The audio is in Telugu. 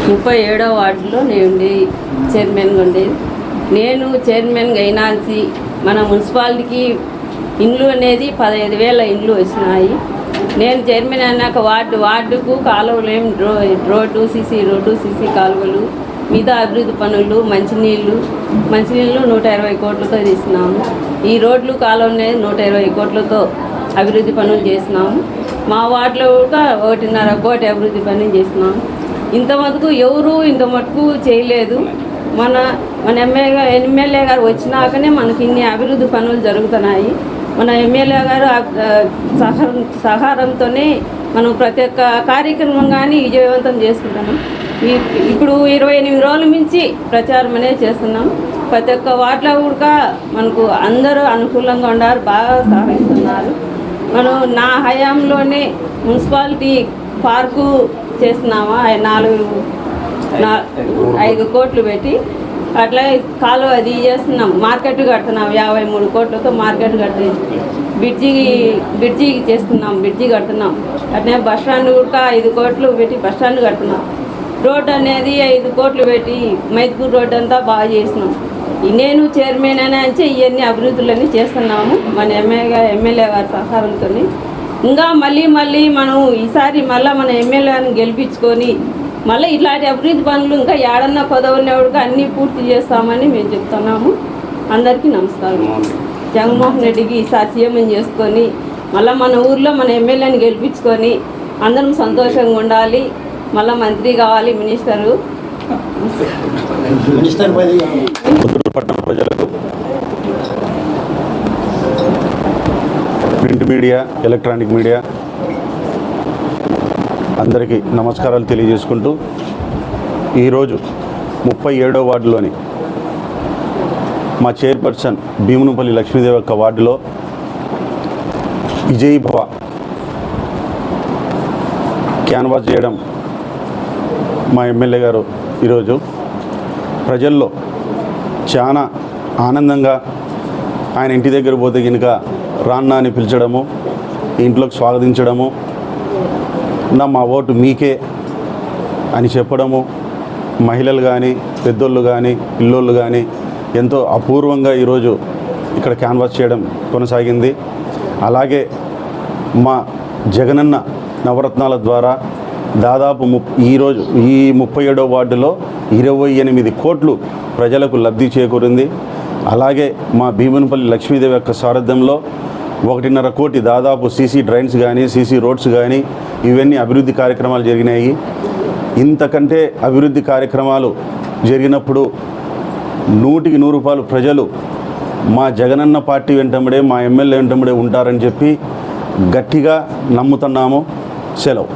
37వ వార్డులో నేను చైర్మన్గా ఉండేది. నేను చైర్మన్గా అయినాల్సి మన మున్సిపాలిటీకి ఇండ్లు అనేది 15,000 ఇండ్లు వచ్చినాయి. నేను చైర్మన్ అన్నాక వార్డుకు కాలువలు ఏం రోడ్డు సీసీ కాలువలు మిగతా అభివృద్ధి పనులు మంచినీళ్ళు 120 కోట్లతో తీసినాము. ఈ రోడ్లు కాలువ అనేది 120 కోట్లతో అభివృద్ధి పనులు చేసినాము. మా వార్డులో కూడా 1.5 కోటి అభివృద్ధి పనులు చేసినాము. ఇంతమందుకు ఎవరు ఇంత మటుకు చేయలేదు. మన ఎమ్మెల్యే గారు వచ్చినాకనే మనకి ఇన్ని అభివృద్ధి పనులు జరుగుతున్నాయి. మన ఎమ్మెల్యే గారు సహకారంతోనే మనం ప్రతి ఒక్క కార్యక్రమం కానీ విజయవంతం చేసుకుంటున్నాం. ఇప్పుడు 28 రోజుల నుంచి ప్రచారం అనేది చేస్తున్నాం. ప్రతి ఒక్క వార్డులో కూడా మనకు అందరూ అనుకూలంగా ఉన్నారు, బాగా సహకరిస్తున్నారు. మనం నా హయాంలోనే మున్సిపాలిటీ పార్కు చేస్తున్నామా 5 కోట్లు పెట్టి అట్లా కాలువ అది చేస్తున్నాం. మార్కెట్ కడుతున్నాం 53 కోట్లతో మార్కెట్ కట్టి బ్రిడ్జి చేస్తున్నాం, బ్రిడ్జి కడుతున్నాం. అట్లనే బస్ స్టాండ్ కూడా 5 కోట్లు పెట్టి బస్ స్టాండ్ కడుతున్నాం. రోడ్ అనేది 5 కోట్లు పెట్టి మైదుకూరు రోడ్ అంతా బాగా చేసినాం. నేను చైర్మన్ అని అంటే ఇవన్నీ అభివృద్ధులన్నీ చేస్తున్నాము మన ఎమ్మెల్యే గారి సహకారంతో. ఇంకా మళ్ళీ మనం ఈసారి మన ఎమ్మెల్యేని గెలిపించుకొని మళ్ళీ ఇట్లాంటి అభివృద్ధి పనులు ఇంకా ఏడన్నా కొదవనేవాడుగా అన్నీ పూర్తి చేస్తామని మేము చెప్తున్నాము. అందరికీ నమస్కారం. జగన్మోహన్ రెడ్డికి ఈసారి సీఎం చేసుకొని మళ్ళీ మన ఊర్లో మన ఎమ్మెల్యేని గెలిపించుకొని అందరం సంతోషంగా ఉండాలి. మళ్ళీ మంత్రి కావాలి, మినిస్టర్ పట్టణ ప్రజలకు ప్రింట్ మీడియా, ఎలక్ట్రానిక్ మీడియా అందరికీ నమస్కారాలు తెలియజేసుకుంటూ ఈరోజు 37వ వార్డులోని మా చైర్పర్సన్ భీమునిపల్లి లక్ష్మీదేవి యొక్క వార్డులో విజయ్ భవ క్యాన్వాస్ చేయడం మా ఎమ్మెల్యే గారు ఈరోజు ప్రజల్లో చాలా ఆనందంగా ఆయన ఇంటి దగ్గర పోతే కనుక రాన్నా అని పిలిచడము, ఇంట్లోకి స్వాగతించడము, మా ఓటు మీకే అని చెప్పడము, మహిళలు కానీ పెద్దోళ్ళు కానీ పిల్లోళ్ళు కానీ ఎంతో అపూర్వంగా ఈరోజు ఇక్కడ క్యాన్వాస్ చేయడం కొనసాగింది. అలాగే మా జగనన్న నవరత్నాల ద్వారా దాదాపు ఈరోజు ఈ 37వ వార్డులో 28 కోట్లు ప్రజలకు లబ్ధి చేకూరింది. అలాగే మా భీమునిపల్లి లక్ష్మీదేవి యొక్క సారథ్యంలో 1.5 కోటి దాదాపు సీసీ డ్రైన్స్ కానీ సీసీ రోడ్స్ కానీ ఇవన్నీ అభివృద్ధి కార్యక్రమాలు జరిగినాయి. ఇంతకంటే అభివృద్ధి కార్యక్రమాలు జరిగినప్పుడు 100కి 100 రూపాయలు ప్రజలు మా జగనన్న పార్టీ వెంటబడే, మా ఎమ్మెల్యే వెంటబడే ఉంటారని చెప్పి గట్టిగా నమ్ముతున్నాము. సెలవు.